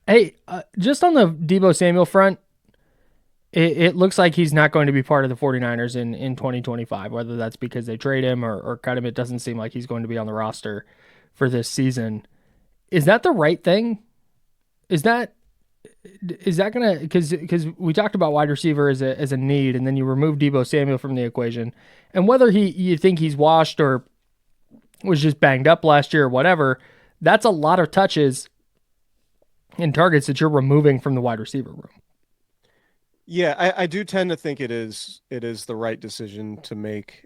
Hey, just on the Deebo Samuel front, it looks like he's not going to be part of the 49ers in 2025, whether that's because they trade him or cut him. It doesn't seem like he's going to be on the roster for this season. Is that the right thing? Is that gonna, because we talked about wide receiver as a need, and then you remove Deebo Samuel from the equation, and whether you think he's washed or was just banged up last year or whatever, that's a lot of touches and targets that you're removing from the wide receiver room. Yeah, I do tend to think it is the right decision to make,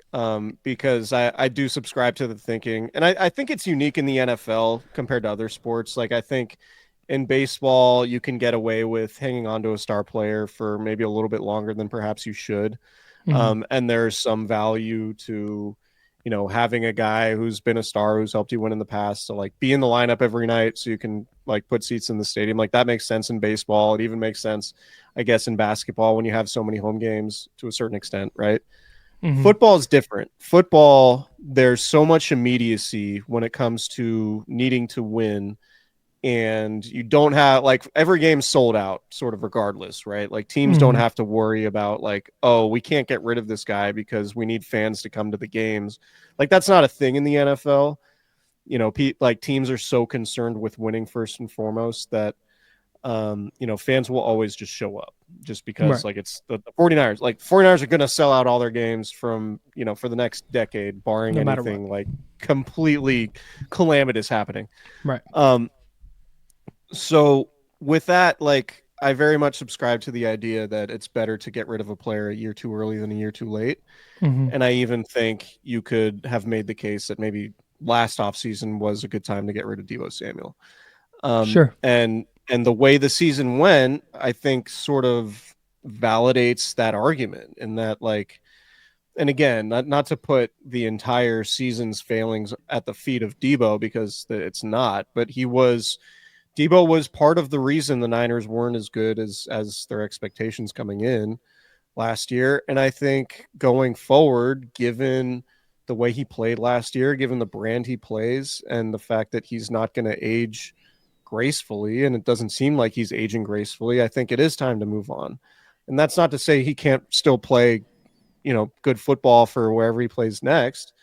because I do subscribe to the thinking, and I think it's unique in the NFL compared to other sports. Like, I think in baseball you can get away with hanging on to a star player for maybe a little bit longer than perhaps you should, Mm-hmm. and there's some value to having a guy who's been a star who's helped you win in the past to like be in the lineup every night so you can like put seats in the stadium. Like, that makes sense in baseball. It even makes sense, I guess, in basketball when you have so many home games to a certain extent, right? Mm-hmm. Football is different. Football, there's so much immediacy when it comes to needing to win, and you don't have, like, every game's sold out sort of regardless, right? Like, teams don't Mm-hmm. have to worry about like, oh, we can't get rid of this guy because we need fans to come to the games. Like, that's not a thing in the NFL. Like, teams are so concerned with winning first and foremost that fans will always just show up just because, Right. like, it's the 49ers. Like, 49ers are going to sell out all their games from, for the next decade, barring No matter what. anything like completely calamitous happening. Right. Um, so with that, like, I very much subscribe to the idea that it's better to get rid of a player a year too early than a year too late. Mm-hmm. And I even think you could have made the case that maybe last offseason was a good time to get rid of Deebo Samuel. Sure. And the way the season went, I think sort of validates that argument, in that, like, and again, not to put the entire season's failings at the feet of Deebo, because it's not, but Deebo was part of the reason the Niners weren't as good as their expectations coming in last year. And I think going forward, given the way he played last year, given the brand he plays, and the fact that he's not going to age gracefully, and it doesn't seem like he's aging gracefully, I think it is time to move on. And that's not to say he can't still play, good football for wherever he plays next.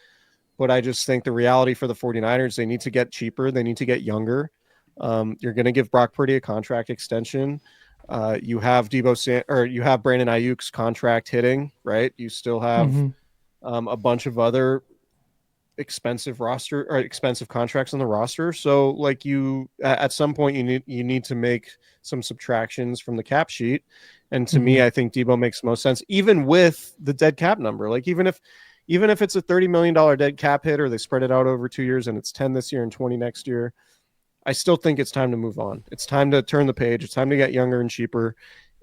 But I just think the reality for the 49ers, they need to get cheaper. They need to get younger. You're going to give Brock Purdy a contract extension. You have you have Brandon Ayuk's contract hitting, right? You still have Mm-hmm. a bunch of other expensive contracts on the roster. So, like, you at some point you need to make some subtractions from the cap sheet. And to Mm-hmm. me, I think Deebo makes most sense, even with the dead cap number. Like, even if it's a $30 million dead cap hit, or they spread it out over 2 years and it's 10 this year and 20 next year, I still think it's time to move on. It's time to turn the page. It's time to get younger and cheaper.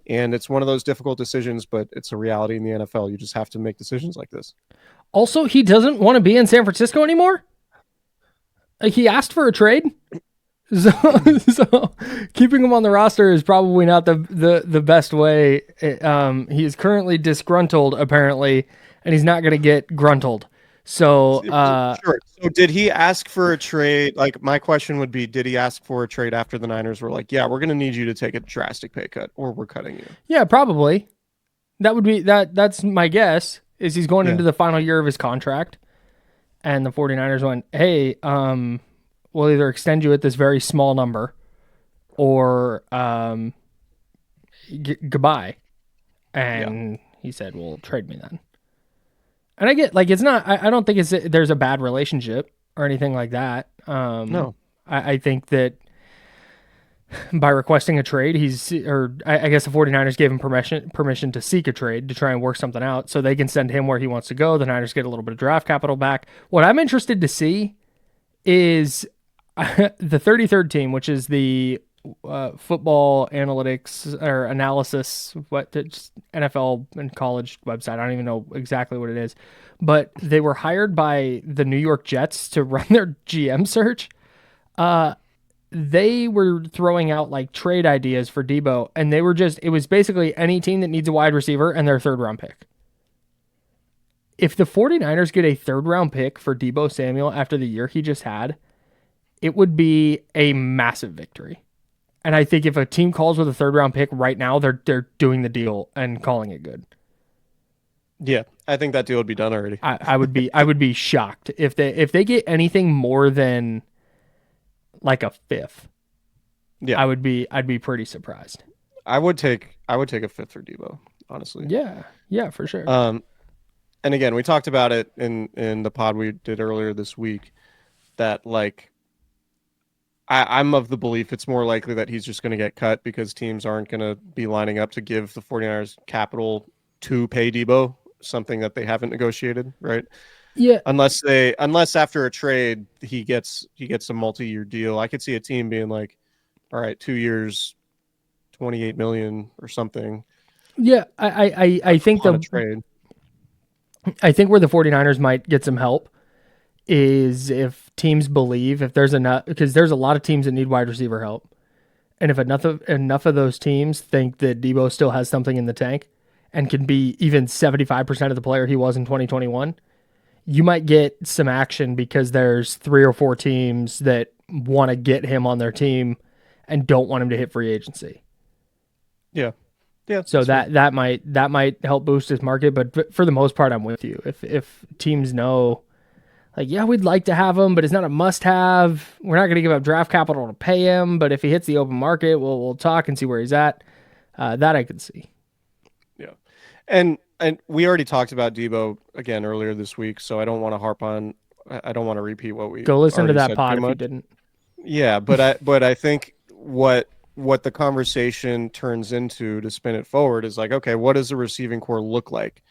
And it's one of those difficult decisions, but it's a reality in the NFL. You just have to make decisions like this. Also, he doesn't want to be in San Francisco anymore. Like, he asked for a trade. So, so keeping him on the roster is probably not the best way. He is currently disgruntled, apparently, and he's not going to get gruntled. So, Sure. So did he ask for a trade? Like, my question would be, did he ask for a trade after the Niners were like, yeah, we're going to need you to take a drastic pay cut, or we're cutting you? yeah, probably that would be that. That's my guess. Is he's going Yeah. into the final year of his contract, and the 49ers went, "Hey, we'll either extend you at this very small number, or goodbye." Yeah. And he said, "Well, trade me then." And I get, like, it's not. I don't think there's a bad relationship or anything like that. No. I think that by requesting a trade, I guess the 49ers gave him permission to seek a trade to try and work something out, so they can send him where he wants to go. The Niners get a little bit of draft capital back. What I'm interested to see is the 33rd team, which is the football analytics or analysis, just NFL and college website. I don't even know exactly what it is, but they were hired by the New York Jets to run their GM search. They were throwing out like trade ideas for Deebo, and it was basically any team that needs a wide receiver and their third round pick. If the 49ers get a third round pick for Deebo Samuel after the year he just had, it would be a massive victory. And I think if a team calls with a 3rd-round pick right now, they're doing the deal and calling it good. Yeah, I think that deal would be done already. I would be shocked if they get anything more than like a 5th. Yeah, I'd be pretty surprised. I would take a 5th for Deebo, honestly. Yeah, for sure. And again, we talked about it in the pod we did earlier this week that like I'm of the belief it's more likely that he's just going to get cut because teams aren't going to be lining up to give the 49ers capital to pay Deebo, something that they haven't negotiated, right? Yeah. Unless after a trade he gets a multi-year deal. I could see a team being like, all right, 2 years, 28 million or something. Yeah, I think on a trade. I think where the 49ers might get some help is if teams believe, if there's enough, because there's a lot of teams that need wide receiver help. And if enough of those teams think that Deebo still has something in the tank and can be even 75% of the player he was in 2021, you might get some action because there's 3 or 4 teams that want to get him on their team and don't want him to hit free agency. Yeah. So that might help boost his market, but for the most part, I'm with you. If teams know, like, yeah, we'd like to have him, but it's not a must-have. We're not going to give up draft capital to pay him, but if he hits the open market, we'll talk and see where he's at. That I can see. Yeah, and we already talked about Deebo again earlier this week, so I don't want to harp on. I don't want to repeat what we go listen to that pod if you didn't. Yeah, but I think what the conversation turns into to spin it forward is like, okay, what does the receiving core look like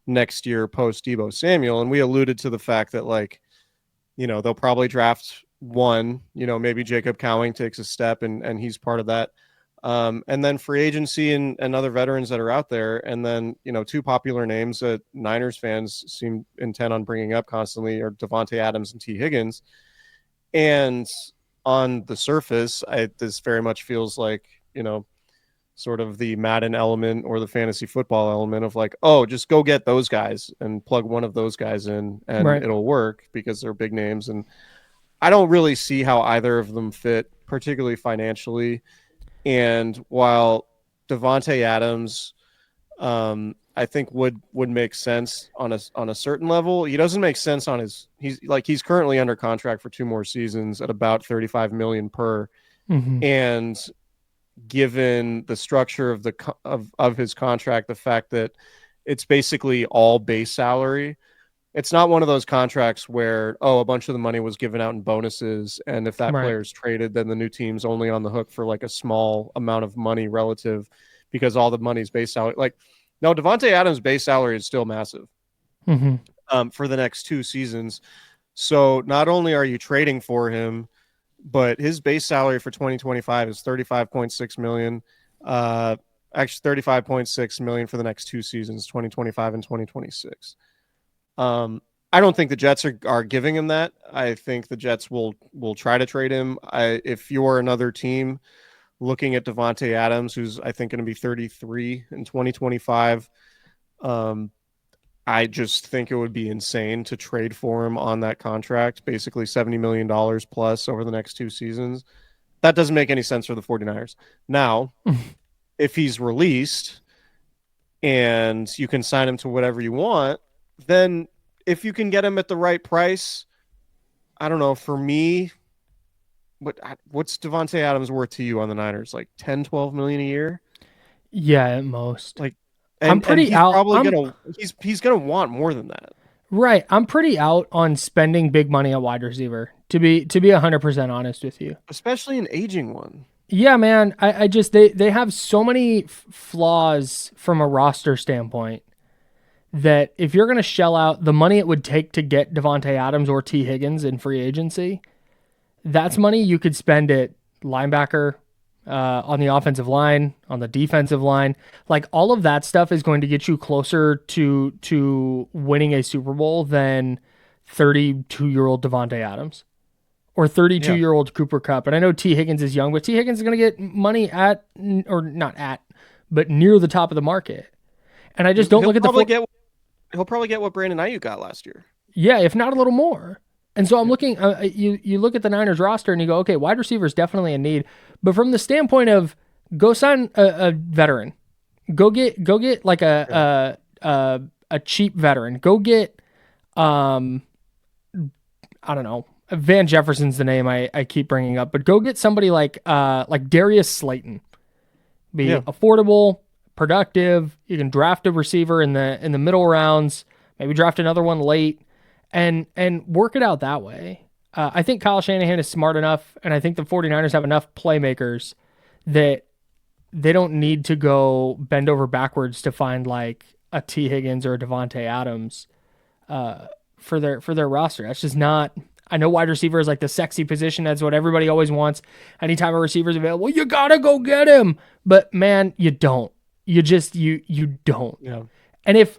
next year post Deebo Samuel? And we alluded to the fact that, like, you know, they'll probably draft one, you know, maybe Jacob Cowing takes a step and he's part of that. And then free agency and other veterans that are out there. And then, you know, 2 popular names that Niners fans seem intent on bringing up constantly are Davante Adams and Tee Higgins. And on the surface, this very much feels like, you know, sort of the Madden element or the fantasy football element of like, oh, just go get those guys and plug one of those guys in and It'll work because they're big names. And I don't really see how either of them fit, particularly financially. And while Davante Adams, I think would make sense on a certain level, he doesn't make sense on he's currently under contract for 2 more seasons at about $35 million per. Mm-hmm. And given the structure of his contract, the fact that it's basically all base salary, it's not one of those contracts where, a bunch of the money was given out in bonuses, and if that player's traded, then the new team's only on the hook for like a small amount of money relative because all the money's base salary. Like, no, Davante Adams' base salary is still massive for the next 2 seasons. So not only are you trading for him, but his base salary for 2025 is $35.6 million. Actually, $35.6 million for the next 2 seasons, 2025 and 2026. I don't think the Jets are giving him that. I think the Jets will try to trade him. If you're another team looking at Davante Adams, who's I think going to be 33 in 2025, I just think it would be insane to trade for him on that contract, basically $70 million plus over the next 2 seasons. That doesn't make any sense for the 49ers. Now, if he's released and you can sign him to whatever you want, then if you can get him at the right price, I don't know, for me, what's Davante Adams worth to you on the Niners? Like 10, 12 million a year? Yeah, at most. Like, I'm pretty out. He's gonna want more than that. Right. I'm pretty out on spending big money at wide receiver, to be 100% honest with you. Especially an aging one. Yeah, man. I just they have so many flaws from a roster standpoint that if you're going to shell out the money it would take to get Davante Adams or Tee Higgins in free agency, that's money you could spend at linebacker, on the offensive line, on the defensive line. Like, all of that stuff is going to get you closer to winning a Super Bowl than 32-year-old Davante Adams or 32-year-old Cooper Kupp. And I know Tee Higgins is young, but Tee Higgins is going to get money but near the top of the market. And I just don't look at he'll probably get what Brandon Ayuk got last year. Yeah, if not a little more. And so I'm looking, you look at the Niners roster and you go, okay, wide receiver is definitely a need, But from the standpoint of go sign a veteran, go get like a cheap veteran. Go get I don't know. Van Jefferson's the name I keep bringing up, but go get somebody like Darius Slayton. Be affordable, productive. You can draft a receiver in the middle rounds, maybe draft another one late, and work it out that way. I think Kyle Shanahan is smart enough, and I think the 49ers have enough playmakers that they don't need to go bend over backwards to find like a Tee Higgins or a Davante Adams for their roster. That's just not. I know wide receiver is like the sexy position. That's what everybody always wants. Anytime a receiver is available, you gotta go get him. But man, you don't. You just you don't. Yeah. And if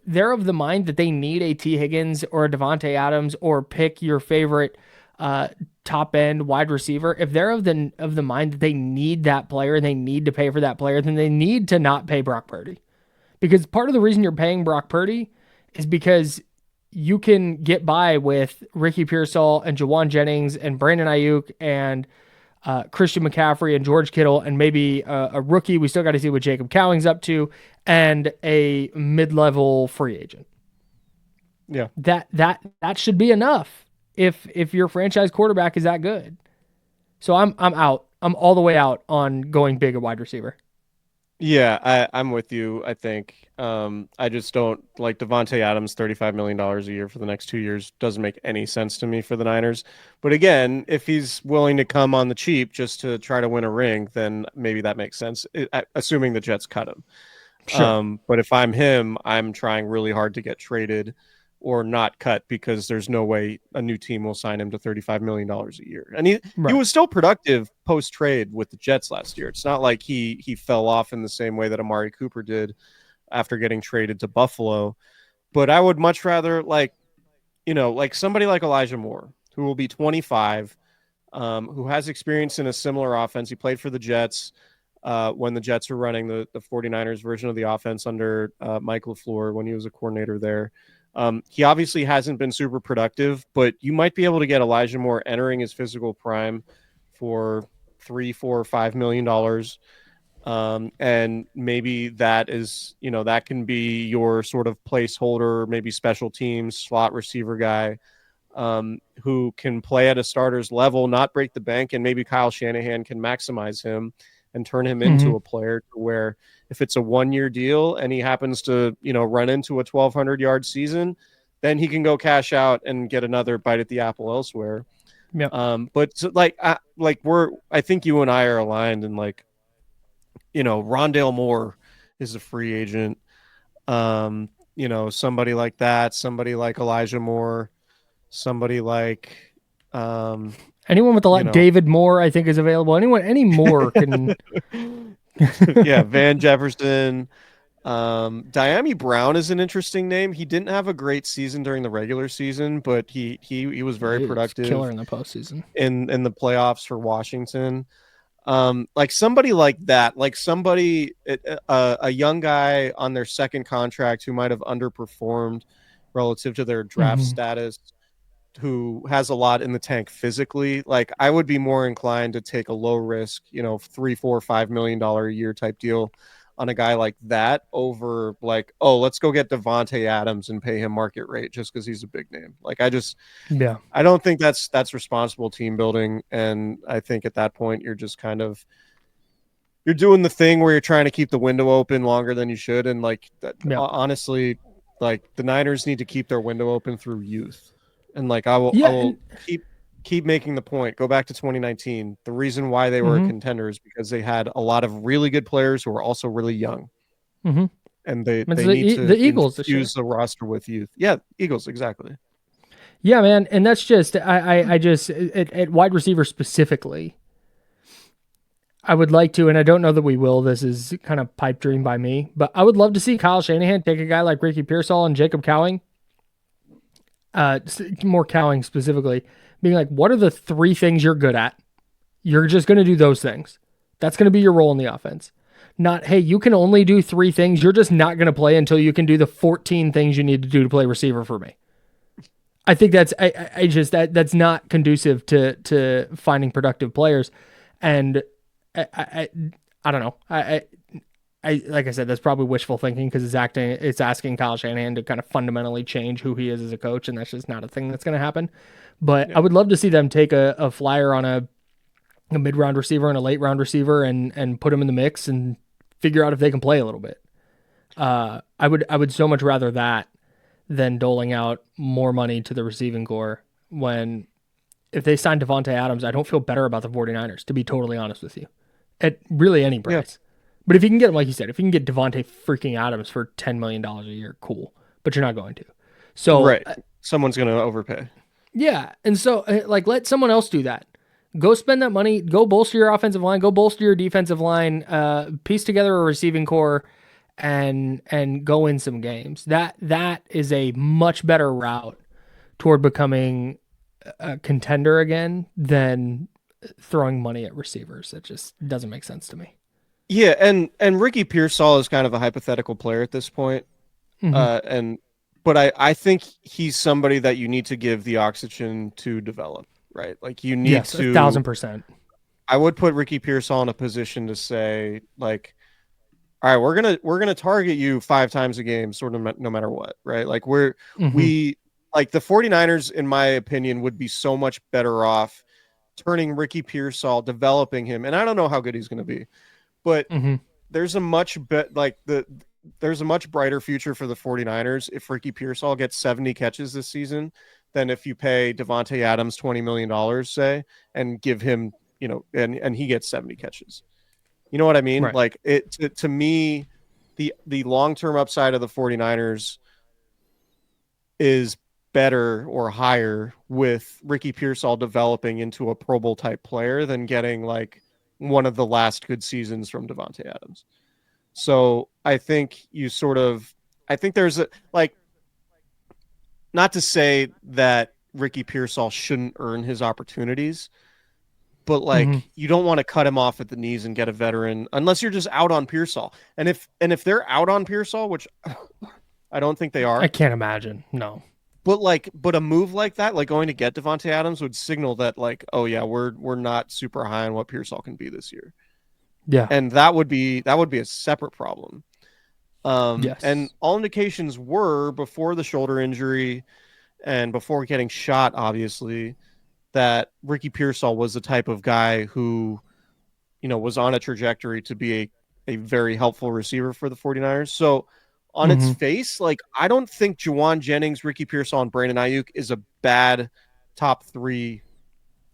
they're of the mind that they need a Tee Higgins or a Davante Adams or pick your favorite top end wide receiver, if they're of the mind that they need that player and they need to pay for that player, then they need to not pay Brock Purdy. Because part of the reason you're paying Brock Purdy is because you can get by with Ricky Pearsall and Jawan Jennings and Brandon Ayuk and Christian McCaffrey and George Kittle and maybe a rookie. We still got to see what Jacob Cowing's up to, and a mid-level free agent. Yeah, that should be enough if your franchise quarterback is that good. So I'm out. I'm all the way out on going big at wide receiver. Yeah, I'm with you. I think I just don't like Davante Adams. $35 million a year for the next 2 years doesn't make any sense to me for the Niners. But again, if he's willing to come on the cheap just to try to win a ring, then maybe that makes sense. Assuming the Jets cut him. Sure. But if I'm him, I'm trying really hard to get traded or not cut, because there's no way a new team will sign him to $35 million a year. And he was still productive post-trade with the Jets last year. It's not like he fell off in the same way that Amari Cooper did after getting traded to Buffalo. But I would much rather like somebody like Elijah Moore, who will be 25, who has experience in a similar offense. He played for the Jets when the Jets were running the 49ers version of the offense under Mike LaFleur when he was a coordinator there. He obviously hasn't been super productive, but you might be able to get Elijah Moore entering his physical prime for $3, $4, $5 million. And maybe that is, that can be your sort of placeholder, maybe special teams, slot receiver guy, who can play at a starter's level, not break the bank. And maybe Kyle Shanahan can maximize him and turn him into a player to where if it's a 1-year deal and he happens to, run into a 1,200 yard season, then he can go cash out and get another bite at the apple elsewhere. Yeah. But so, I think you and I are aligned in Rondale Moore is a free agent. Somebody like that, somebody like Elijah Moore, somebody like, anyone with David Moore, I think, is available. Any Moore can. Yeah, Van Jefferson. Diami Brown is an interesting name. He didn't have a great season during the regular season, but he was very productive. Killer in the postseason. In the playoffs for Washington. Like somebody like that, like somebody, a young guy on their second contract who might have underperformed relative to their draft status, who has a lot in the tank physically. Like I would be more inclined to take a low risk, $3, $4, $5 million a year type deal on a guy like that over like, oh, let's go get Davante Adams and pay him market rate just because he's a big name. Like I don't think that's responsible team building. And I think at that point you're just kind of, you're doing the thing where you're trying to keep the window open longer than you should. And honestly, like the Niners need to keep their window open through youth. And like I will keep making the point. Go back to 2019. The reason why they were a contender is because they had a lot of really good players who were also really young. And they need to the Eagles use the roster with youth. Yeah, Eagles, exactly. Yeah, man, and that's just I just at wide receiver specifically. I would like to, and I don't know that we will. This is kind of pipe dream by me, but I would love to see Kyle Shanahan take a guy like Ricky Pearsall and Jacob Cowing. More Cowing specifically, being like, what are the 3 things you're good at? You're just going to do those things. That's going to be your role in the offense. Not, hey, you can only do 3 things. You're just not going to play until you can do the 14 things you need to do to play receiver for me. I think that's, that's not conducive to finding productive players. And I don't know. I like I said, that's probably wishful thinking because it's asking Kyle Shanahan to kind of fundamentally change who he is as a coach, and that's just not a thing that's going to happen. But I would love to see them take a flyer on a mid-round receiver and a late-round receiver and put them in the mix and figure out if they can play a little bit. I would so much rather that than doling out more money to the receiving core when if they sign Davante Adams, I don't feel better about the 49ers, to be totally honest with you, at really any price. But if you can get him, like you said, if you can get Davante freaking Adams for $10 million a year, cool. But you're not going to. So right. Someone's going to overpay. Yeah. And so like let someone else do that. Go spend that money. Go bolster your offensive line. Go bolster your defensive line. Piece together a receiving core and go in some games. That is a much better route toward becoming a contender again than throwing money at receivers. It just doesn't make sense to me. Yeah, and Ricky Pearsall is kind of a hypothetical player at this point. But I think he's somebody that you need to give the oxygen to develop, right? Like you need to 1,000%. I would put Ricky Pearsall in a position to say, like, all right, we're gonna target you 5 times a game, sort of no matter what, right? Like we like the 49ers, in my opinion, would be so much better off turning Ricky Pearsall, developing him, and I don't know how good he's gonna be. But there's a much there's a much brighter future for the 49ers if Ricky Pearsall gets 70 catches this season than if you pay Davante Adams $20 million, say, and give him, and he gets 70 catches. You know what I mean? Right. Like to me, the long-term upside of the 49ers is better or higher with Ricky Pearsall developing into a Pro Bowl type player than getting like one of the last good seasons from Davante Adams. So I think there's not to say that Ricky Pearsall shouldn't earn his opportunities, but you don't want to cut him off at the knees and get a veteran unless you're just out on Pearsall. And if they're out on Pearsall, which I don't think they are. I can't imagine. No. But a move like that, like going to get Davante Adams, would signal that like, oh yeah, we're not super high on what Pearsall can be this year. Yeah. And that would be a separate problem. Yes. And all indications were before the shoulder injury and before getting shot, obviously, that Ricky Pearsall was the type of guy who, was on a trajectory to be a very helpful receiver for the 49ers. So on its face, like, I don't think Juwan Jennings, Ricky Pearsall, and Brandon Ayuk is a bad top 3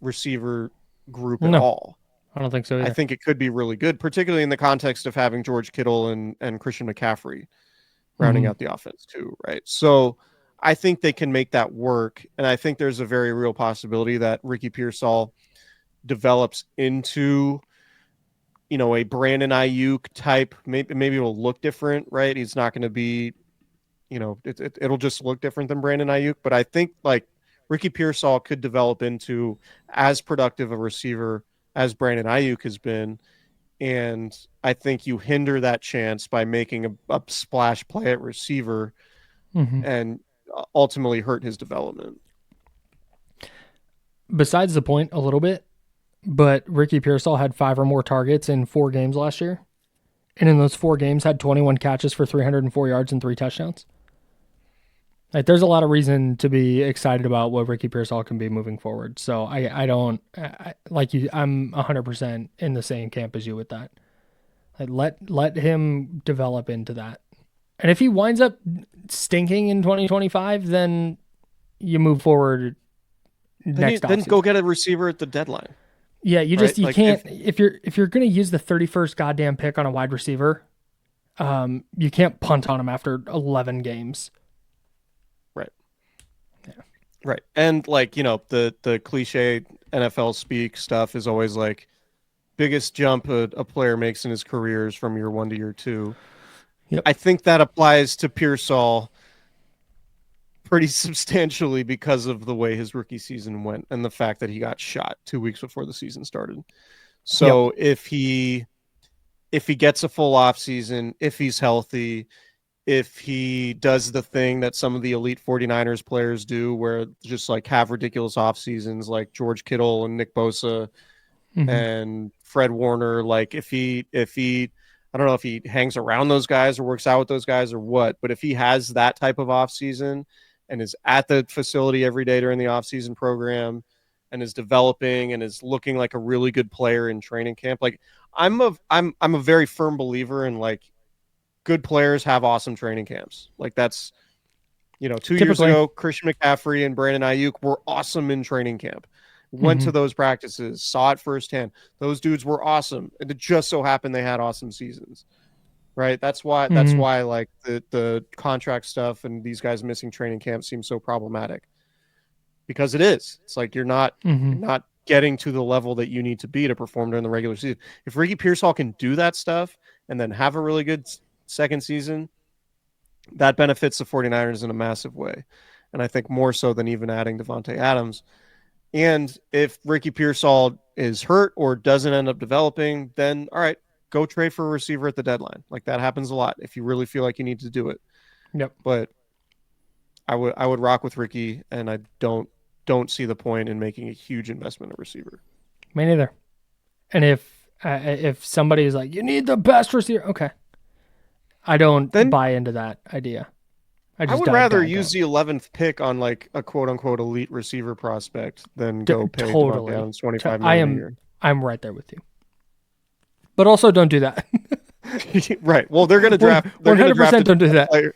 receiver group at all. I don't think so either. I think it could be really good, particularly in the context of having George Kittle and Christian McCaffrey rounding out the offense too, right? So I think they can make that work, and I think there's a very real possibility that Ricky Pearsall develops into a Brandon Ayuk type. Maybe it'll look different, right? He's not going to be, it'll just look different than Brandon Ayuk. But I think like Ricky Pearsall could develop into as productive a receiver as Brandon Ayuk has been. And I think you hinder that chance by making a splash play at receiver and ultimately hurt his development. Besides the point a little bit, but Ricky Pearsall had 5 or more targets in 4 games last year. And in those 4 games had 21 catches for 304 yards and 3 touchdowns. Like, there's a lot of reason to be excited about what Ricky Pearsall can be moving forward. So I'm 100% in the same camp as you with that. Like, let him develop into that. And if he winds up stinking in 2025, then you move forward Then go get a receiver at the deadline. Yeah, you can't if you're going to use the 31st goddamn pick on a wide receiver, you can't punt on him after 11 games. Right. Yeah. Right. And the cliche NFL speak stuff is always like biggest jump a player makes in his career is from year 1 to year 2. Yep. I think that applies to Pearsall pretty substantially because of the way his rookie season went and the fact that he got shot 2 weeks before the season started. So if he gets a full off season, if he's healthy, if he does the thing that some of the elite 49ers players do where just like have ridiculous off seasons like George Kittle and Nick Bosa and Fred Warner. Like if he, I don't know if he hangs around those guys or works out with those guys or what, but if he has that type of offseason and is at the facility every day during the offseason program and is developing and is looking like a really good player in training camp, like I'm a very firm believer in like good players have awesome training camps. Like that's, 2 years ago, Christian McCaffrey and Brandon Ayuk were awesome in training camp. Went to those practices, saw it firsthand. Those dudes were awesome. And it just so happened they had awesome seasons. Right? That's why like the contract stuff and these guys missing training camp seems so problematic. Because it is. It's like you're not getting to the level that you need to be to perform during the regular season. If Ricky Pearsall can do that stuff and then have a really good second season, that benefits the 49ers in a massive way. And I think more so than even adding Davante Adams. And if Ricky Pearsall is hurt or doesn't end up developing, then all right, go trade for a receiver at the deadline. Like that happens a lot if you really feel like you need to do it. Yep. But I would rock with Ricky, and I don't see the point in making a huge investment in a receiver. Me neither. And if somebody is like, you need the best receiver, okay. I don't buy into that idea. I would rather use the 11th pick on like a quote unquote elite receiver prospect than go pay Davante Adams $25 million a year. I'm right there with you. But also don't do that. Right. Well, they're going to draft. 100% don't do that. Player.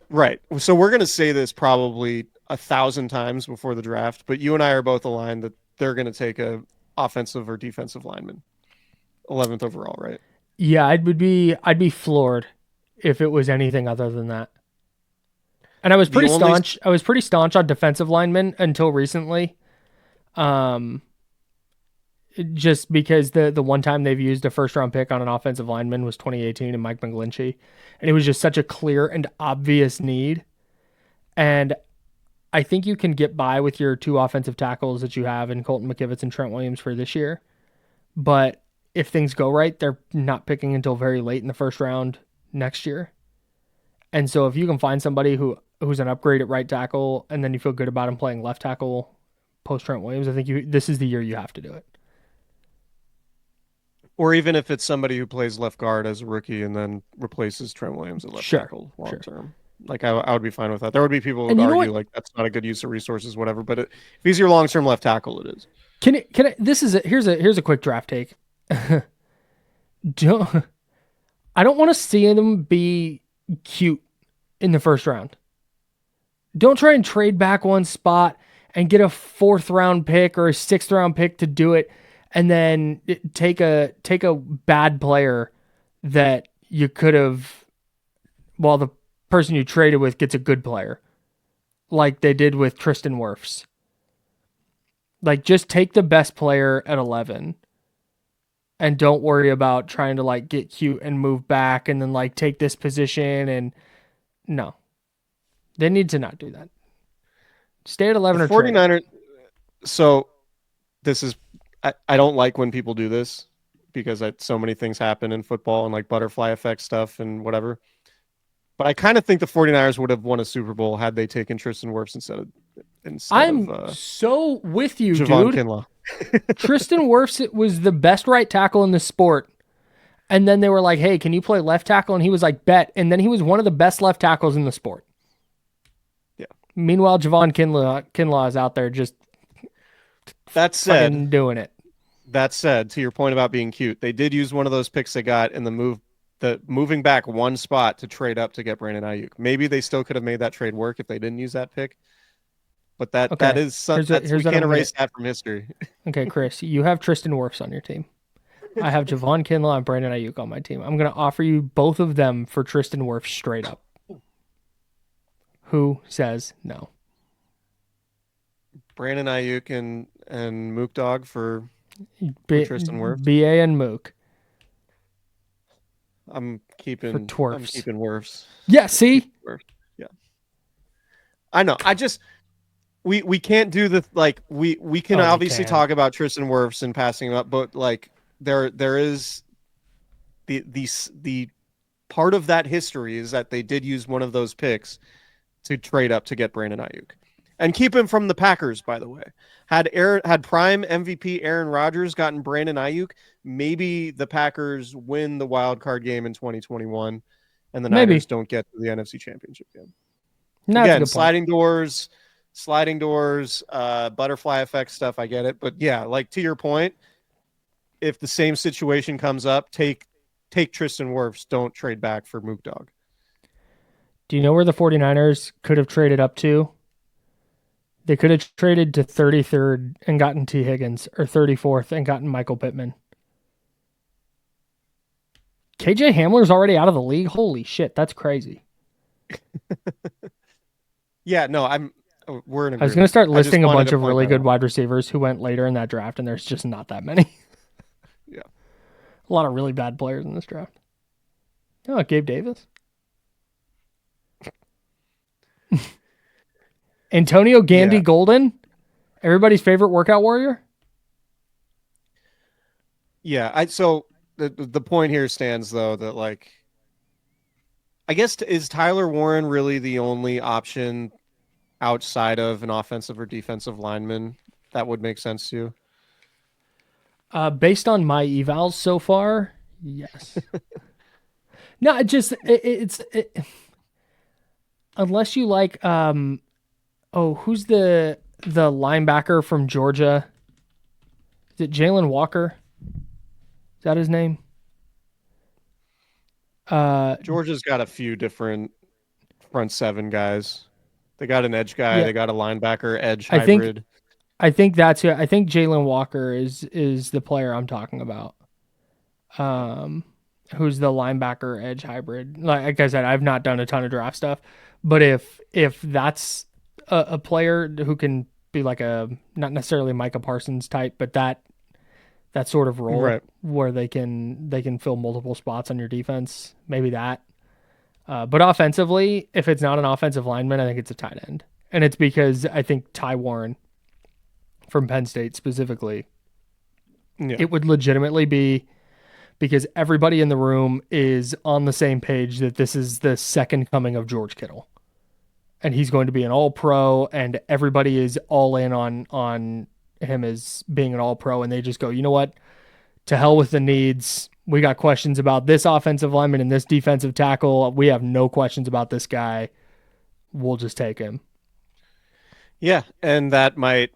Right. So we're going to say this probably 1,000 times before the draft, but you and I are both aligned that they're going to take a offensive or defensive lineman, 11th overall, right? Yeah, I'd be floored if it was anything other than that. And I was pretty staunch. I was pretty staunch on defensive linemen until recently. Just because the one time they've used a first round pick on an offensive lineman was 2018 and Mike McGlinchey. And it was just such a clear and obvious need. And I think you can get by with your two offensive tackles that you have in Colton McKivitz and Trent Williams for this year. But if things go right, they're not picking until very late in the first round next year. And so if you can find somebody who's an upgrade at right tackle and then you feel good about him playing left tackle post Trent Williams, I think this is the year you have to do it. Or even if it's somebody who plays left guard as a rookie and then replaces Trent Williams at left tackle long term. Like I would be fine with that. There would be people who would argue like that's not a good use of resources, whatever. But if he's your long term left tackle, it is. Here's a quick draft take. I don't want to see them be cute in the first round. Don't try and trade back one spot and get a 4th round pick or a 6th round pick to do it, and then take a bad player that you could have, while the person you traded with gets a good player, like they did with Tristan Wirfs. Like just take the best player at 11. And don't worry about trying to like get cute and move back and then like take this position. And no, they need to not do that. Stay at 11 or 49ers. So this is, I don't like when people do this because so many things happen in football and like butterfly effect stuff and whatever. But I kind of think the 49ers would have won a Super Bowl had they taken Tristan Wirfs instead of so with you, Javon dude. Kinlaw. Tristan Wirfs was the best right tackle in the sport. And then they were like, hey, can you play left tackle? And he was like, bet. And then he was one of the best left tackles in the sport. Yeah. Meanwhile, Javon Kinlaw is out there just doing it. That said, to your point about being cute, they did use one of those picks they got in the moving back one spot to trade up to get Brandon Ayuk. Maybe they still could have made that trade work if they didn't use that pick. But that is something we can't erase that from history. Okay, Chris, you have Tristan Wirfs on your team. I have Javon Kinlaw and Brandon Ayuk on my team. I'm going to offer you both of them for Tristan Wirfs straight up. Who says no? Brandon Ayuk and Mook Dog for Tristan Wirfs. BA and Mook. I'm keeping Wirfs. Yeah, see? Yeah. I know. We can't do the like we can obviously talk about Tristan Wirfs and passing him up, but like there is the part of that history is that they did use one of those picks to trade up to get Brandon Ayuk. And keep him from the Packers, by the way. Had prime MVP Aaron Rodgers gotten Brandon Ayuk, maybe the Packers win the wild card game in 2021 and the Maybe. Niners don't get to the NFC Championship game. No, that's a Again, good point. sliding doors, butterfly effect stuff, I get it. But yeah, like to your point, if the same situation comes up, take Tristan Wirfs, don't trade back for Mook Dog. Do you know where the 49ers could have traded up to? They could have traded to 33rd and gotten Tee Higgins, or 34th and gotten Michael Pittman. KJ Hamler's already out of the league? Holy shit, that's crazy. Yeah, no, we're in agreement. I was going to start listing a bunch of really good wide receivers who went later in that draft, and there's just not that many. Yeah. A lot of really bad players in this draft. Oh, Gabe Davis. Antonio Gandy Golden, everybody's favorite workout warrior. Yeah, so the point here stands though that like, I guess is Tyler Warren really the only option outside of an offensive or defensive lineman that would make sense to you? Based on my evals so far, yes. No, it's unless you like who's the linebacker from Georgia? Is it Jalen Walker? Is that his name? Georgia's got a few different front seven guys. They got an edge guy. Yeah. They got a linebacker edge hybrid. I think that's it. I think Jalen Walker is the player I'm talking about. Who's the linebacker edge hybrid? Like I said, I've not done a ton of draft stuff, but if that's a player who can be like a not necessarily Micah Parsons type, but that sort of role right. Where they can fill multiple spots on your defense, maybe that. But offensively, if it's not an offensive lineman, I think it's a tight end, and it's because I think Ty Warren from Penn State specifically, it would legitimately be because everybody in the room is on the same page that this is the second coming of George Kittle. And he's going to be an all-pro, and everybody is all in on him as being an all-pro, and they just go, you know what? To hell with the needs. We got questions about this offensive lineman and this defensive tackle. We have no questions about this guy. We'll just take him. Yeah, and that might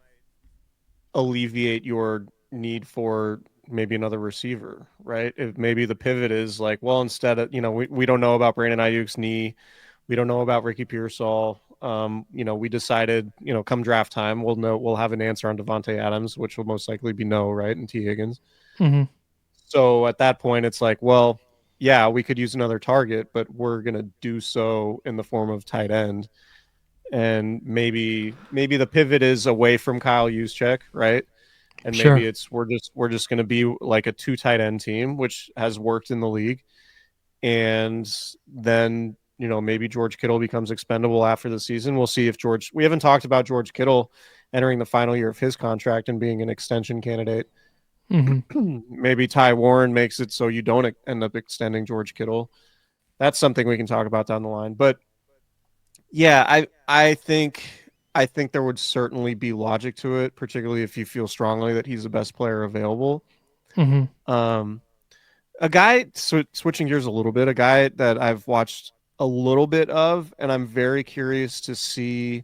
alleviate your need for maybe another receiver, right? If maybe the pivot is like, well, instead of, we don't know about Brandon Ayuk's knee. We don't know about Ricky Pearsall. We decided, come draft time, we'll have an answer on Davante Adams, which will most likely be no, right? And Tee Higgins. Mm-hmm. So at that point, it's like, well, yeah, we could use another target, but we're going to do so in the form of tight end. And maybe the pivot is away from Kyle Juszczyk, right? And maybe it's we're just going to be like a 2 tight end team, which has worked in the league. And then, maybe George Kittle becomes expendable after the season. We'll see if we haven't talked about George Kittle entering the final year of his contract and being an extension candidate. Mm-hmm. Maybe Ty Warren makes it so you don't end up extending George Kittle. That's something we can talk about down the line. But yeah, I think there would certainly be logic to it, particularly if you feel strongly that he's the best player available. Mm-hmm. A guy, switching gears a little bit, a guy that I've watched a little bit of, and I'm very curious to see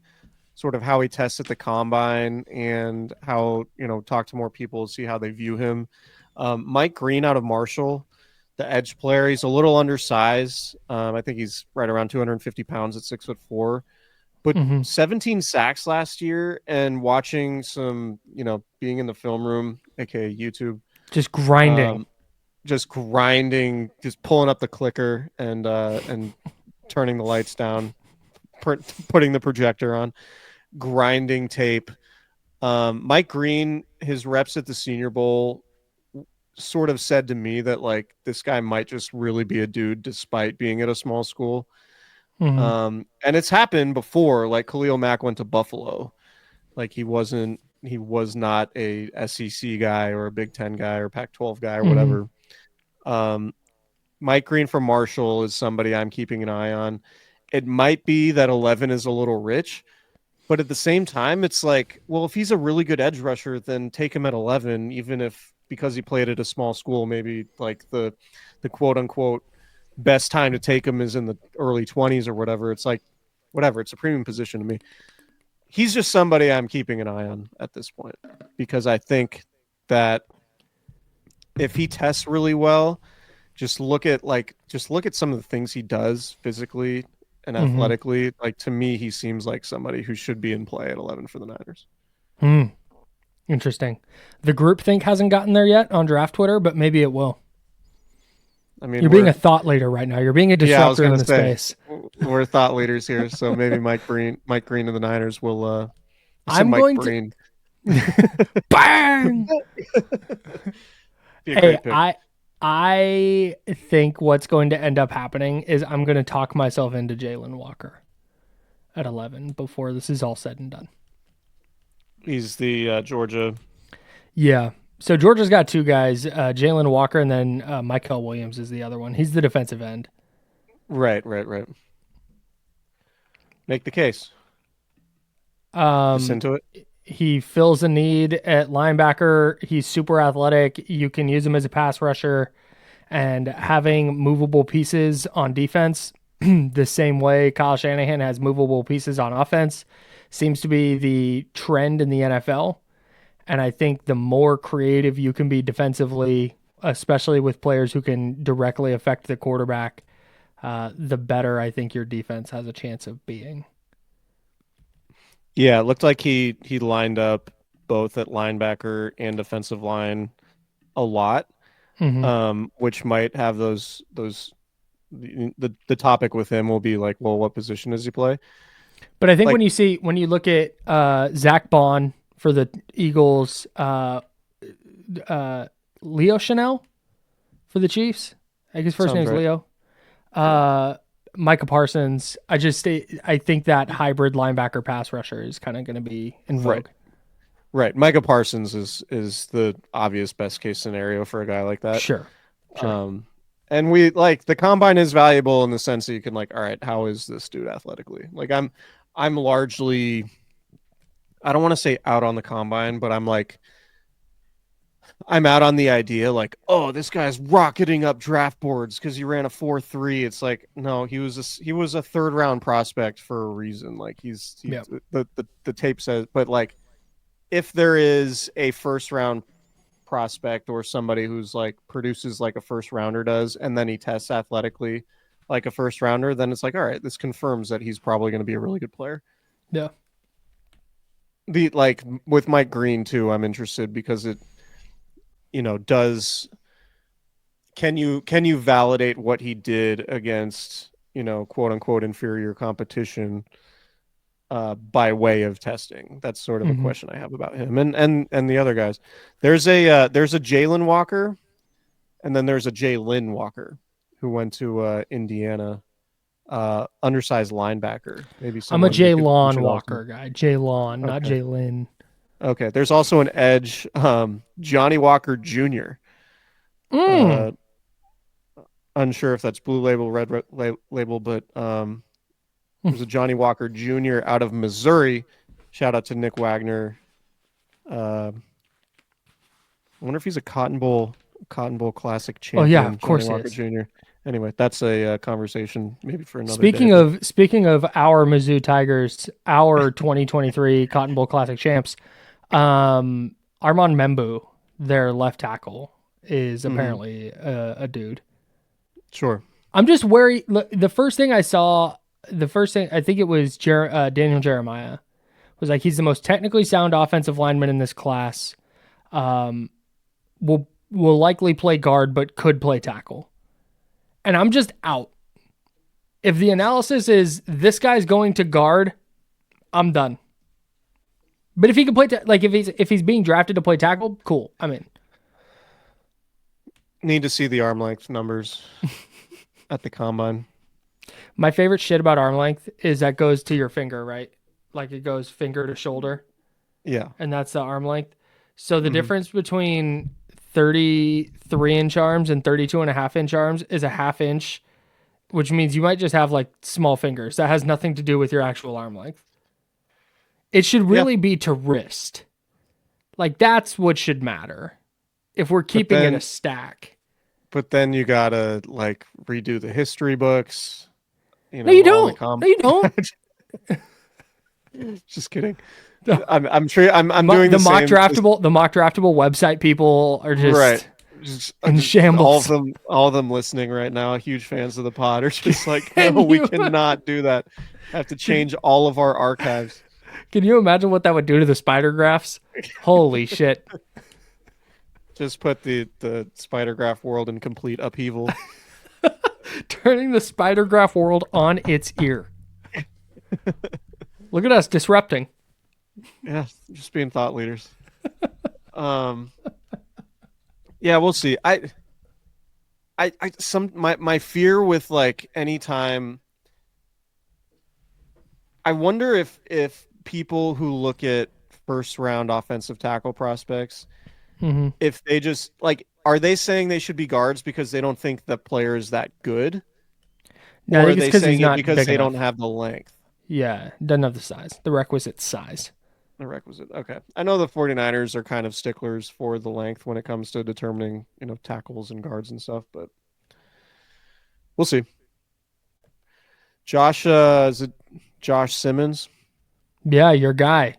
sort of how he tests at the combine and how, talk to more people, see how they view him. Mike Green out of Marshall, the edge player, he's a little undersized. I think he's right around 250 pounds at 6'4", but 17 sacks last year. And watching some, being in the film room, aka YouTube, just grinding, just pulling up the clicker and turning the lights down, putting the projector on, grinding tape. Mike Green, his reps at the Senior Bowl sort of said to me that like this guy might just really be a dude despite being at a small school. Mm-hmm. And it's happened before. Like Khalil Mack went to Buffalo. Like he was not a SEC guy or a Big Ten guy or Pac-12 guy or whatever. Mike Green from Marshall is somebody I'm keeping an eye on. It might be that 11 is a little rich, But at the same time, it's like, well, if he's a really good edge rusher, then take him at 11, even if because he played at a small school, maybe like the quote unquote best time to take him is in the early 20s or whatever. It's like, whatever. It's a premium position to me. He's just somebody I'm keeping an eye on at this point because I think that if he tests really well, just look at some of the things he does physically and athletically. Like, to me, he seems like somebody who should be in play at 11 for the Niners. Interesting. The groupthink hasn't gotten there yet on draft Twitter, but maybe it will. I mean, you're being a thought leader right now. You're being a disruptor in the space. We're thought leaders here, so maybe Mike Green of the Niners will. I'm Mike going Green. to bang. Hey, I think what's going to end up happening is I'm going to talk myself into Jalen Walker at 11 before this is all said and done. He's the Georgia. Yeah. So Georgia's got two guys, Jalen Walker, and then Michael Williams is the other one. He's the defensive end. Right. Make the case. Listen to it. He fills a need at linebacker. He's super athletic. You can use him as a pass rusher. And having movable pieces on defense, the same way Kyle Shanahan has movable pieces on offense, seems to be the trend in the NFL. And I think the more creative you can be defensively, especially with players who can directly affect the quarterback, the better I think your defense has a chance of being. Yeah, it looked like he lined up both at linebacker and defensive line a lot, which might have those. The topic with him will be like, well, what position does he play? But I think when you look at Zach Bond for the Eagles, Leo Chanel for the Chiefs, I guess first name's right. Leo. Micah Parsons. I think that hybrid linebacker pass rusher is kind of going to be in vogue. Right. Micah Parsons is the obvious best case scenario for a guy like that. Sure. And we like the combine is valuable in the sense that you can like, all right, how is this dude athletically? Like I'm largely, I don't want to say out on the combine, but I'm out on the idea like, oh, this guy's rocketing up draft boards because he ran a 4.3. It's like, no, he was a third round prospect for a reason. Like the tape says, but like if there is a first round prospect or somebody who's like produces like a first rounder does, and then he tests athletically like a first rounder, then it's like, all right, this confirms that he's probably going to be a really good player. Yeah. Like with Mike Green too, I'm interested because it, can you validate what he did against, quote unquote inferior competition by way of testing? That's sort of a question I have about him and the other guys. There's a Jalen Walker, and then there's a Jalen Walker who went to Indiana, undersized linebacker. Maybe I'm a Jalen Walker guy. Jalen, not Jalen. Okay, there's also an edge, Johnny Walker Jr. Unsure if that's blue label, red label, but there's a Johnny Walker Jr. out of Missouri. Shout out to Nick Wagner. I wonder if he's a Cotton Bowl Classic champion. Oh yeah, of course Johnny Walker Jr. Anyway, that's a converstion maybe for another day. Speaking of our Mizzou Tigers, our 2023 Cotton Bowl Classic champs, Armand Membu, their left tackle, is apparently a dude. Sure. I'm just worried. The first thing I think it was Daniel Jeremiah, was like, he's the most technically sound offensive lineman in this class. Will likely play guard, but could play tackle. And I'm just out. If the analysis is this guy's going to guard, I'm done. But if he can play, if he's being drafted to play tackle, cool. I'm in. Need to see the arm length numbers at the combine. My favorite shit about arm length is that goes to your finger, right? Like it goes finger to shoulder. Yeah. And that's the arm length. So the difference between 33-inch arms and 32.5-inch arms is a half inch, which means you might just have like small fingers. That has nothing to do with your actual arm length. It should really be to wrist. Like, that's what should matter if we're keeping it a stack. But then you gotta like redo the history books. No, you don't. No, you don't. Just kidding. I'm sure I'm doing the mock same. draftable. The mock draftable website people are just right. In shambles. All of them listening right now, huge fans of the pod, are just like, no, we cannot do that. I have to change all of our archives. Can you imagine what that would do to the spider graphs? Holy shit. Just put the spider graph world in complete upheaval. Turning the spider graph world on its ear. Look at us disrupting. Yeah, just being thought leaders. Yeah, we'll see. My fear with like anytime, I wonder if people who look at first round offensive tackle prospects, if they just like, are they saying they should be guards because they don't think the player is that good? No, or I are think they it's saying he's not it because big they enough. don't have the length? Yeah, doesn't have the size, the requisite size. The requisite. Okay. I know the 49ers are kind of sticklers for the length when it comes to determining, tackles and guards and stuff, but we'll see. Is it Josh Simmons? Yeah, your guy.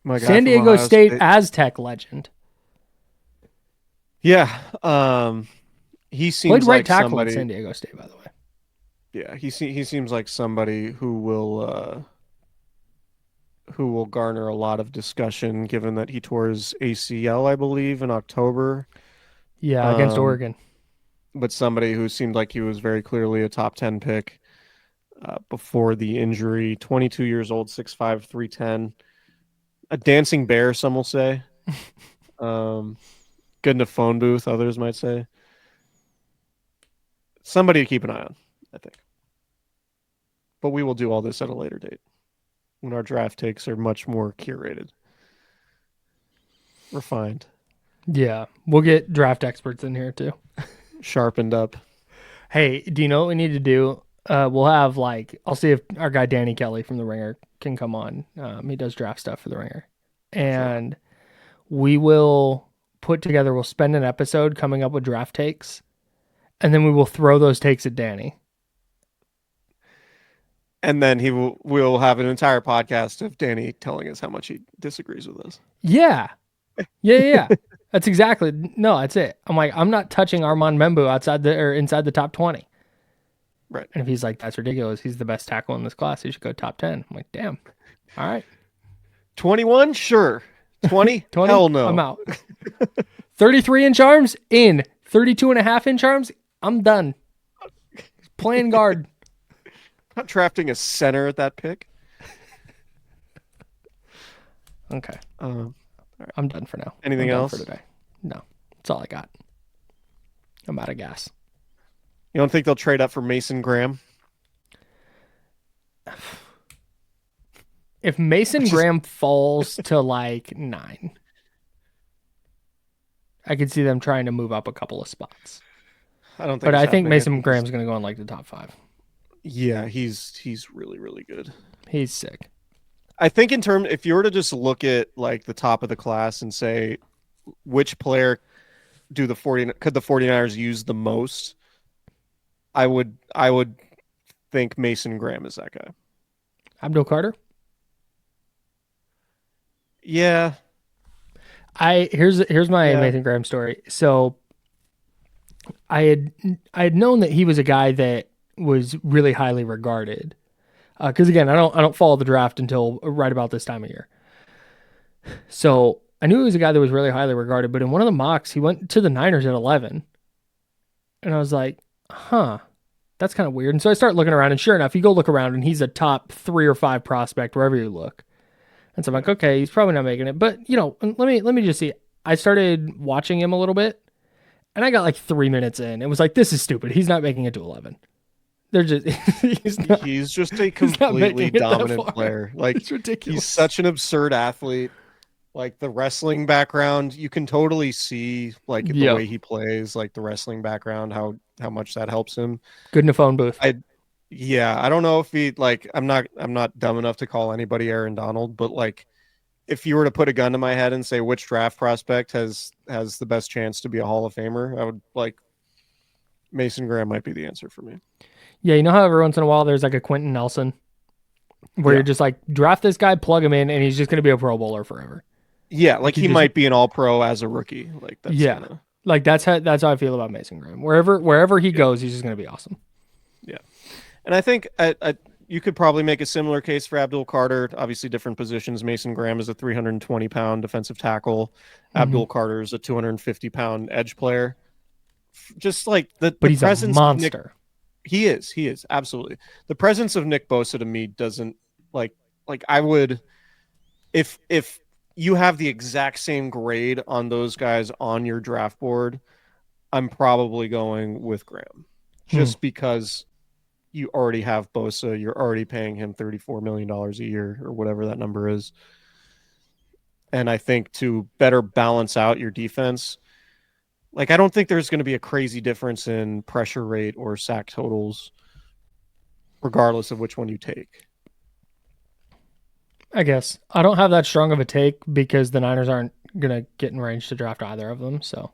My guy San from Diego Ohio State Aztec legend. Yeah. He seems played right like tackle somebody at San Diego State, by the way. Yeah, he seems like somebody who will garner a lot of discussion, given that he tore his ACL, I believe, in October. Yeah, against Oregon. But somebody who seemed like he was very clearly a top 10 pick before the injury. 22 years old, 6'5", 310. A dancing bear, some will say. Good in a phone booth, others might say. Somebody to keep an eye on, I think. But we will do all this at a later date when our draft takes are much more curated, refined. Yeah, we'll get draft experts in here too. Sharpened up. Hey, do you know what we need to do? We'll have I'll see if our guy Danny Kelly from The Ringer can come on. He does draft stuff for The Ringer. And we will we'll spend an episode coming up with draft takes, and then we will throw those takes at Danny. And then we'll have an entire podcast of Danny telling us how much he disagrees with us. Yeah. That's that's it. I'm like, I'm not touching Armand Membu inside the top 20. Right. And if he's like, that's ridiculous, he's the best tackle in this class, he should go top 10. I'm like, damn. All right. 21? Sure. 20? 20? Hell no. I'm out. 33-inch arms in. 32.5-inch arms, I'm done. Playing guard. Not drafting a center at that pick. Okay. Right. I'm done for now. Anything else for today? No. That's all I got. I'm out of gas. You don't think they'll trade up for Mason Graham? If Mason Graham falls to 9, I could see them trying to move up a couple of spots. I think Mason Graham's going to go in the top 5. Yeah, he's really, really good. He's sick. I think if you were to just look at the top of the class and say which player could the 49ers use the most, I would think Mason Graham is that guy. Abdul Carter? Yeah. Here's my Mason Graham story. So I had known that he was a guy that was really highly regarded. Because again, I don't follow the draft until right about this time of year. So I knew he was a guy that was really highly regarded, but in one of the mocks, he went to the Niners at 11. And I was like, that's kind of weird. And so I start looking around, and sure enough, you go look around, and he's a top 3 or 5 prospect wherever you look. And so I'm like, okay, he's probably not making it. But, let me just see. I started watching him a little bit, and I got 3 minutes in. It was like, this is stupid. He's not making it to 11. They're just he's just a completely dominant player. It's ridiculous. He's such an absurd athlete. The wrestling background, you can totally see the way he plays, the wrestling background, how much that helps him. Good in a phone booth. I don't know if he I'm not dumb enough to call anybody Aaron Donald, but if you were to put a gun to my head and say which draft prospect has the best chance to be a Hall of Famer, I would like Mason Graham might be the answer for me. Yeah, you know how every once in a while there's like a Quentin Nelson where you're just like, draft this guy, plug him in, and he's just going to be a Pro Bowler forever. Yeah, like he might be an All-Pro as a rookie. Like that's like that's how I feel about Mason Graham. Wherever he goes, he's just going to be awesome. Yeah, and I think you could probably make a similar case for Abdul Carter. Obviously, different positions. Mason Graham is a 320-pound defensive tackle. Abdul Carter is a 250-pound edge player. Just like the he's presence a monster. He is absolutely. The presence of Nick Bosa to me doesn't like I would if you have the exact same grade on those guys on your draft board, I'm probably going with Graham just because you already have Bosa. You're already paying him $34 million a year or whatever that number is. And I think to better balance out your defense, like I don't think there's going to be a crazy difference in pressure rate or sack totals, regardless of which one you take. I guess I don't have that strong of a take because the Niners aren't going to get in range to draft either of them. So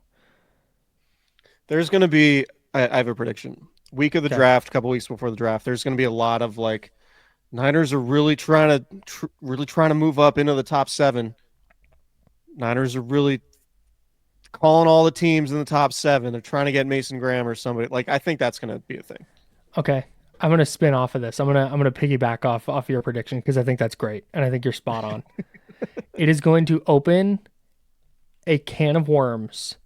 there's going to be, I have a prediction. Week of the draft, a couple weeks before the draft, there's going to be a lot of like Niners are really trying to move up into the top 7. Niners are really calling all the teams in the top 7. They're trying to get Mason Graham or somebody. Like I think that's going to be a thing. Okay. I'm going to spin off of this. I'm going to piggyback off your prediction because I think that's great. And I think you're spot on. It is going to open a can of worms.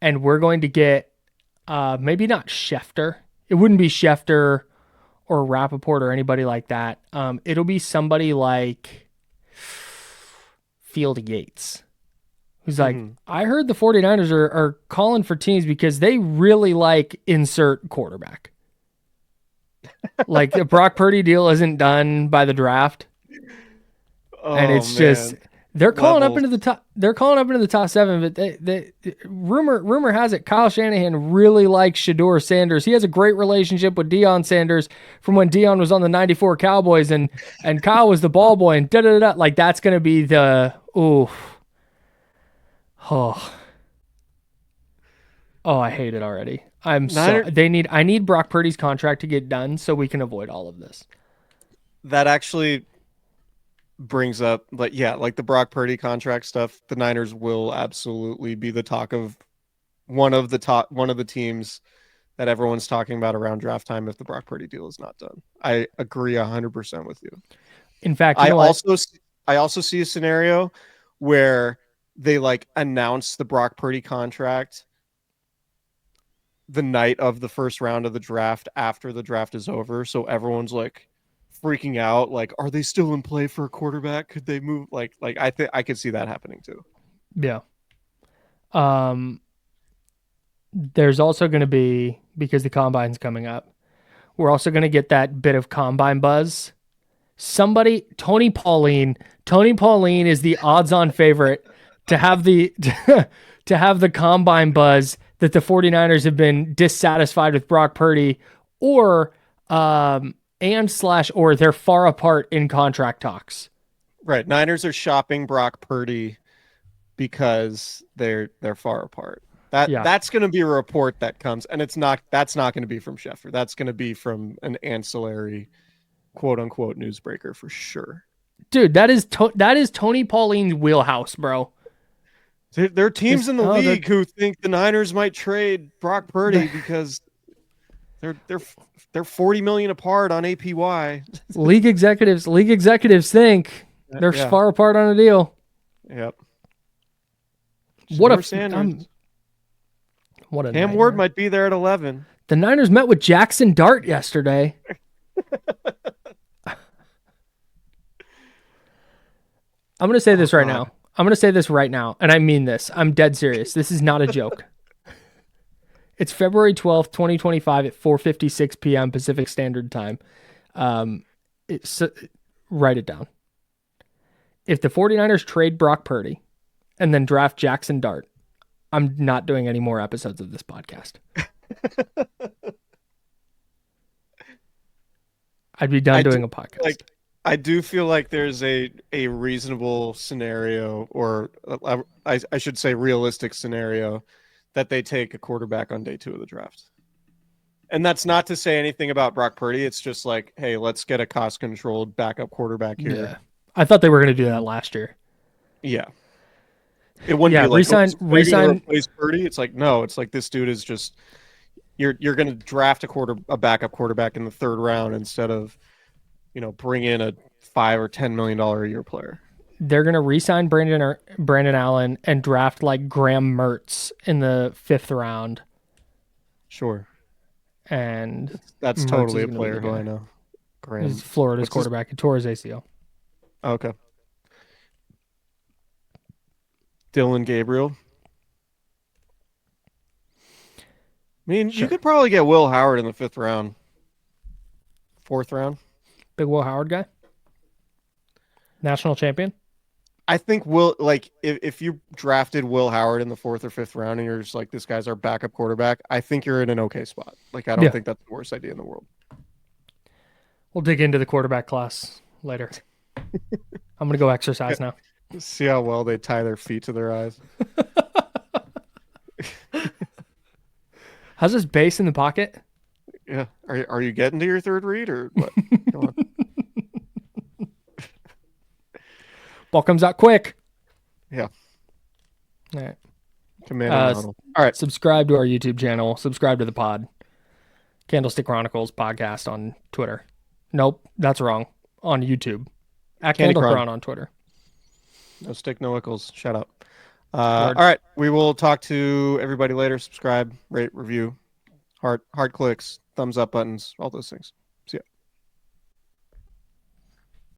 And we're going to get maybe not Schefter. It wouldn't be Schefter or Rappaport or anybody like that. It'll be somebody like Field Yates. Who's like, I heard the 49ers are calling for teams because they really like insert quarterback. Like the Brock Purdy deal isn't done by the draft. And it's just they're calling up into the top. They're calling up into the top 7, but they rumor has it Kyle Shanahan really likes Shedeur Sanders. He has a great relationship with Deion Sanders from when Deion was on the 94 Cowboys and Kyle was the ball boy and da-da-da-da. Like that's going to be the I hate it already. I need Brock Purdy's contract to get done so we can avoid all of this. That actually brings up, like the Brock Purdy contract stuff. The Niners will absolutely be the talk of one of the teams that everyone's talking about around draft time if the Brock Purdy deal is not done. I agree 100% with you. In fact, I also see a scenario where they like announce the Brock Purdy contract the night of the first round of the draft after the draft is over. So everyone's like freaking out. Like, are they still in play for a quarterback? Could they move? Like I think I could see that happening too. Yeah. There's also going to be, because the combine's coming up, we're also going to get that bit of combine buzz. Tony Pauline is the odds-on favorite to have the to have the combine buzz that the 49ers have been dissatisfied with Brock Purdy or they're far apart in contract talks. Right. Niners are shopping Brock Purdy because they're far apart. That's going to be a report that comes, and that's not going to be from Schefter. That's going to be from an ancillary quote unquote newsbreaker for sure. Dude, that is Tony Pauline's wheelhouse, bro. There are teams in the league who think the Niners might trade Brock Purdy because they're $40 million apart on APY. League executives think they're far apart on a deal. Yep. What a Sanders. What a Cam Ward might be there at 11. The Niners met with Jackson Dart yesterday. I'm going to say this right now. I'm going to say this right now, and I mean this. I'm dead serious. This is not a joke. It's February 12th, 2025 at 4:56 p.m. Pacific Standard Time. Write it down. If the 49ers trade Brock Purdy and then draft Jackson Dart, I'm not doing any more episodes of this podcast. I'd be done doing a podcast. I do feel like there's a reasonable scenario, or I should say realistic scenario, that they take a quarterback on day 2 of the draft. And that's not to say anything about Brock Purdy. It's just like, hey, let's get a cost-controlled backup quarterback here. Yeah. I thought they were going to do that last year. Yeah. It wouldn't be like resign. Replace Purdy. It's like, no, it's like this dude is just you're going to draft a backup quarterback in the 3rd round instead of, bring in a $5 or $10 million a year player. They're going to re-sign Brandon Allen and draft like Graham Mertz in the 5th round. Sure. And that's totally a player who I know. Graham. He's Florida's quarterback. He tore his ACL. Okay. Dylan Gabriel. I mean, sure. You could probably get Will Howard in the 5th round. 4th round. Big Will Howard guy? National champion? I think if you drafted Will Howard in the 4th or 5th round and you're just like, this guy's our backup quarterback, I think you're in an okay spot. Like, I don't think that's the worst idea in the world. We'll dig into the quarterback class later. I'm going to go exercise now. See how well they tie their feet to their eyes. How's this base in the pocket? Yeah. Are you getting to your 3rd read or what? Come on. Ball comes out quick. Yeah. All right. All right. Subscribe to our YouTube channel. Subscribe to the pod. Candlestick Chronicles Podcast on Twitter. Nope, that's wrong. On YouTube. At Candlecron on Twitter. No stick, no wickles. Shout out. All right. We will talk to everybody later. Subscribe, rate, review, heart clicks, thumbs up buttons, all those things.